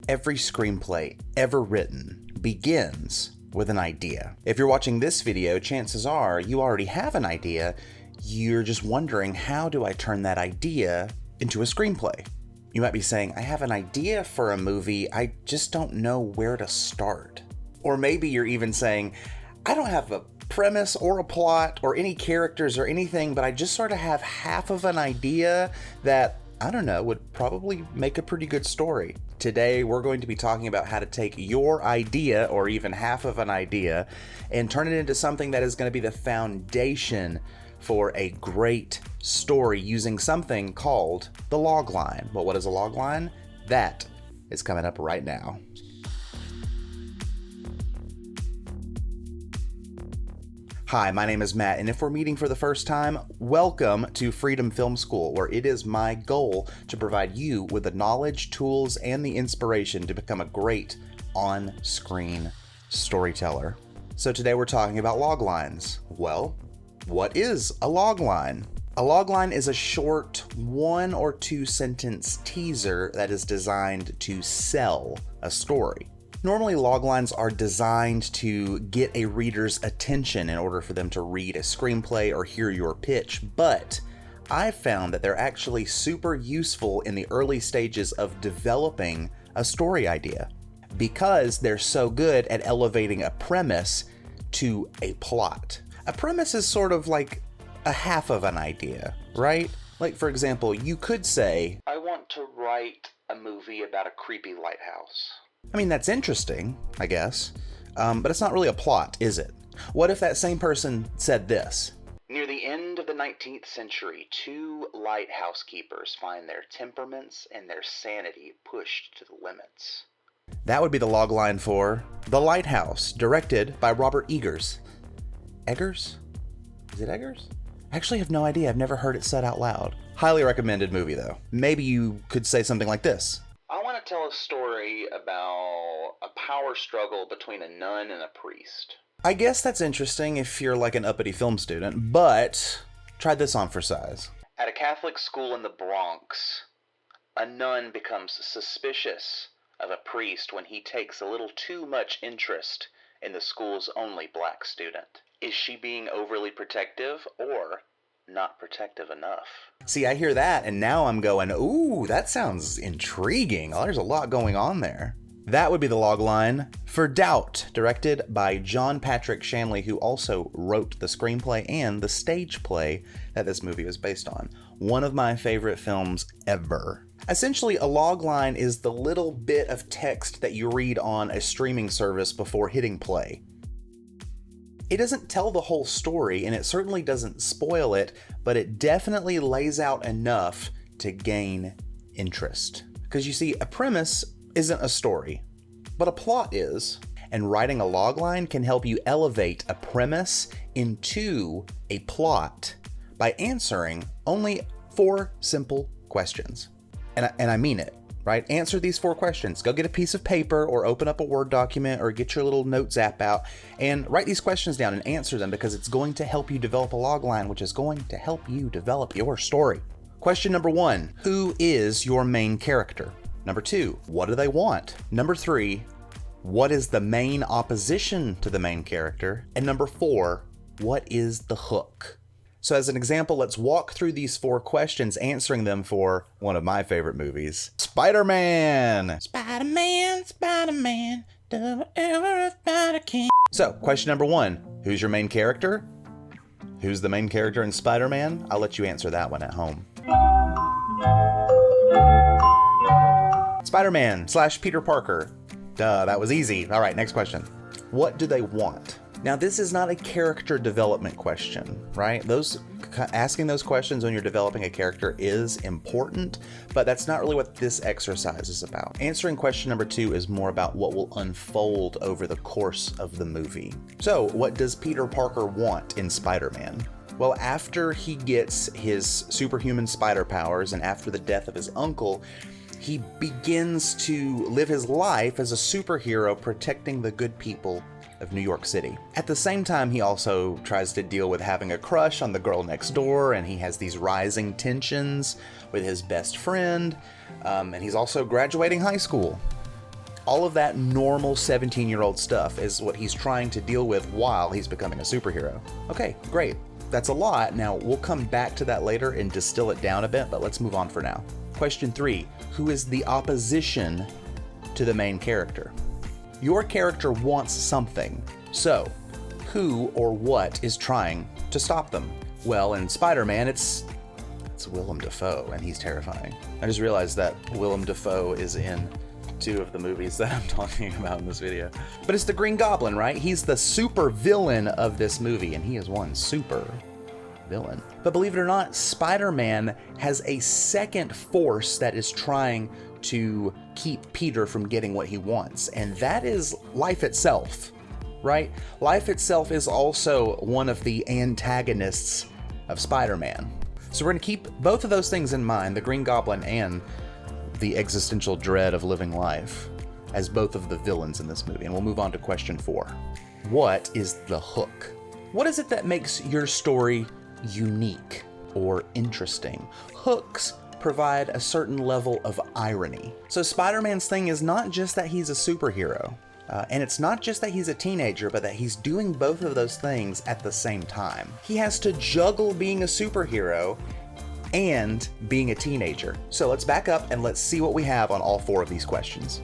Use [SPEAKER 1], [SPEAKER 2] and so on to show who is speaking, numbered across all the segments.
[SPEAKER 1] every screenplay ever written begins with an idea. If you're watching this video, chances are you already have an idea. You're just wondering, how do I turn that idea into a screenplay? You might be saying, I have an idea for a movie, I just don't know where to start. Or maybe you're even saying, I don't have a premise or a plot or any characters or anything, but I just sort of have half of an idea that, I don't know, would probably make a pretty good story. Today, we're going to be talking about how to take your idea, or even half of an idea, and turn it into something that is going to be the foundation for a great story using something called the logline. But what is a logline? That is coming up right now. Hi, my name is Matt, and if we're meeting for the first time, welcome to Freedom Film School, where it is my goal to provide you with the knowledge, tools, and the inspiration to become a great on-screen storyteller. So today we're talking about loglines. Well, what is a logline? A logline is a short 1 or 2 sentence teaser that is designed to sell a story. Normally, loglines are designed to get a reader's attention in order for them to read a screenplay or hear your pitch, but I've found that they're actually super useful in the early stages of developing a story idea because they're so good at elevating a premise to a plot. A premise is sort of like a half of an idea, right? Like, for example, you could say, I want to write a movie about a creepy lighthouse. I mean, that's interesting, I guess, but it's not really a plot, is it? What if that same person said this? Near the end of the 19th century, 2 lighthouse keepers find their temperaments and their sanity pushed to the limits. That would be the logline for The Lighthouse, directed by Robert Eggers. Eggers? Is it Eggers? I actually have no idea. I've never heard it said out loud. Highly recommended movie, though. Maybe you could say something like this. I want to tell a story about a power struggle between a nun and a priest. I guess that's interesting if you're like an uppity film student, but try this on for size. At a Catholic school in the Bronx, a nun becomes suspicious of a priest when he takes a little too much interest in the school's only black student. Is she being overly protective or not protective enough? See, I hear that, and now I'm going, ooh, that sounds intriguing. Oh, there's a lot going on there. That would be the logline for Doubt, directed by John Patrick Shanley, who also wrote the screenplay and the stage play that this movie was based on. One of my favorite films ever. Essentially, a logline is the little bit of text that you read on a streaming service before hitting play. It doesn't tell the whole story, and it certainly doesn't spoil it, but it definitely lays out enough to gain interest. Because you see, a premise isn't a story, but a plot is. And writing a logline can help you elevate a premise into a plot by answering only 4 simple questions. And I mean it. Right? Answer these 4 questions. Go get a piece of paper or open up a Word document or get your little notes app out and write these questions down and answer them, because it's going to help you develop a logline, which is going to help you develop your story. Question number 1, who is your main character? Number 2, what do they want? Number 3, what is the main opposition to the main character? And number 4, what is the hook? So as an example, let's walk through these 4 questions, answering them for one of my favorite movies, Spider-Man! Spider-Man, Spider-Man, do whatever a spider can. So, question number 1, who's your main character? Who's the main character in Spider-Man? I'll let you answer that one at home. Spider-Man / Peter Parker. Duh, that was easy. All right, next question. What do they want? Now, this is not a character development question, right? Asking those questions when you're developing a character is important, but that's not really what this exercise is about. Answering question number 2 is more about what will unfold over the course of the movie. So, what does Peter Parker want in Spider-Man? Well, after he gets his superhuman spider powers and after the death of his uncle, he begins to live his life as a superhero protecting the good people of New York City. At the same time, he also tries to deal with having a crush on the girl next door, and he has these rising tensions with his best friend, and he's also graduating high school. All of that normal 17-year-old stuff is what he's trying to deal with while he's becoming a superhero. Okay, great. That's a lot. Now, we'll come back to that later and distill it down a bit, but let's move on for now. Question 3, who is the opposition to the main character? Your character wants something, so who or what is trying to stop them? Well, in Spider-Man, it's Willem Dafoe, and he's terrifying. I just realized that Willem Dafoe is in 2 of the movies that I'm talking about in this video. But it's the Green Goblin, right? He's the super villain of this movie, and he is one super villain. But believe it or not, Spider-Man has a second force that is trying to keep Peter from getting what he wants, and that is life itself, right? Life itself is also one of the antagonists of Spider-Man. So we're going to keep both of those things in mind, the Green Goblin and the existential dread of living life, as both of the villains in this movie. And we'll move on to question 4. What is the hook? What is it that makes your story unique or interesting? Hooks provide a certain level of irony. So Spider-Man's thing is not just that he's a superhero, and it's not just that he's a teenager, but that he's doing both of those things at the same time. He has to juggle being a superhero and being a teenager. So let's back up and let's see what we have on all 4 of these questions.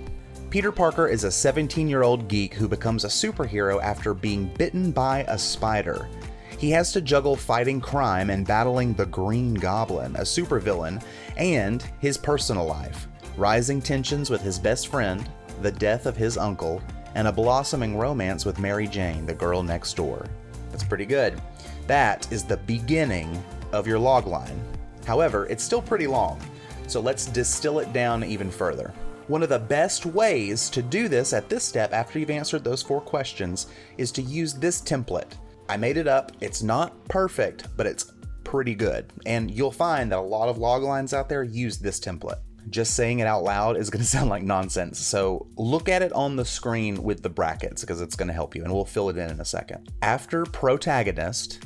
[SPEAKER 1] Peter Parker is a 17-year-old geek who becomes a superhero after being bitten by a spider. He has to juggle fighting crime and battling the Green Goblin, a supervillain, and his personal life, rising tensions with his best friend, the death of his uncle, and a blossoming romance with Mary Jane, the girl next door. That's pretty good. That is the beginning of your logline. However, it's still pretty long, so let's distill it down even further. One of the best ways to do this at this step after you've answered those 4 questions is to use this template. I made it up. It's not perfect, but it's pretty good. And you'll find that a lot of loglines out there use this template. Just saying it out loud is going to sound like nonsense, so look at it on the screen with the brackets because it's going to help you, and we'll fill it in a second. After protagonist,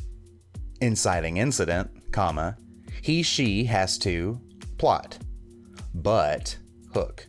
[SPEAKER 1] inciting incident, comma, he/she has to plot, but hook.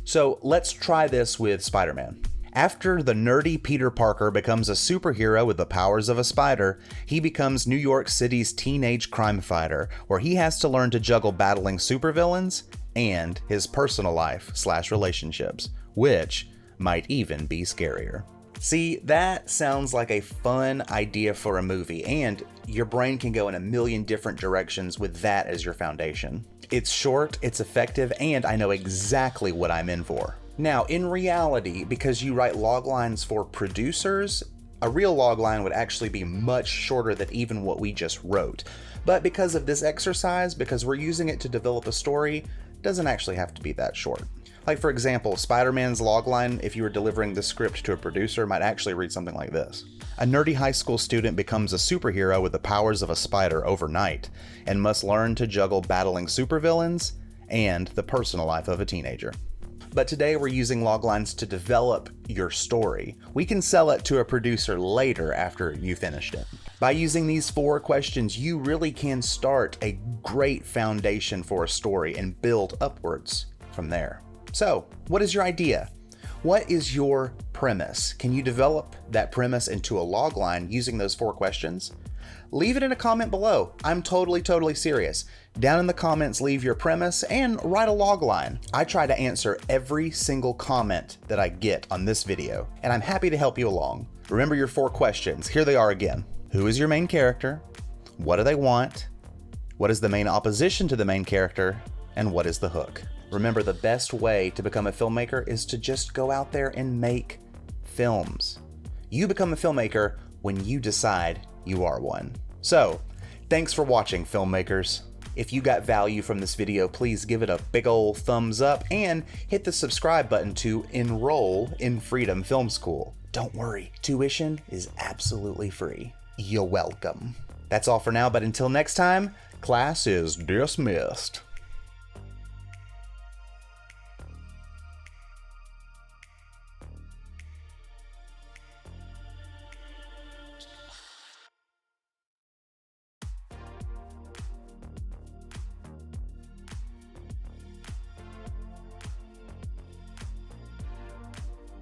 [SPEAKER 1] So let's try this with Spider-Man. After the nerdy Peter Parker becomes a superhero with the powers of a spider, he becomes New York City's teenage crime fighter, where he has to learn to juggle battling supervillains and his personal life/relationships, which might even be scarier. See, that sounds like a fun idea for a movie, and your brain can go in a million different directions with that as your foundation. It's short, it's effective, and I know exactly what I'm in for. Now, in reality, because you write loglines for producers, a real logline would actually be much shorter than even what we just wrote. But because of this exercise, because we're using it to develop a story, it doesn't actually have to be that short. Like, for example, Spider-Man's logline, if you were delivering the script to a producer, might actually read something like this. A nerdy high school student becomes a superhero with the powers of a spider overnight, and must learn to juggle battling supervillains and the personal life of a teenager. But today we're using loglines to develop your story. We can sell it to a producer later after you finished it. By using these 4 questions, you really can start a great foundation for a story and build upwards from there. So, what is your idea? What is your premise? Can you develop that premise into a logline using those 4 questions? Leave it in a comment below. I'm totally serious. Down in the comments, leave your premise and write a logline. I try to answer every single comment that I get on this video, and I'm happy to help you along. Remember your 4 questions. Here they are again. Who is your main character? What do they want? What is the main opposition to the main character? And what is the hook? Remember, the best way to become a filmmaker is to just go out there and make films. You become a filmmaker when you decide you are one. So, thanks for watching, filmmakers. If you got value from this video, please give it a big ol' thumbs up and hit the subscribe button to enroll in Freedom Film School. Don't worry, tuition is absolutely free. You're welcome. That's all for now, but until next time, class is dismissed.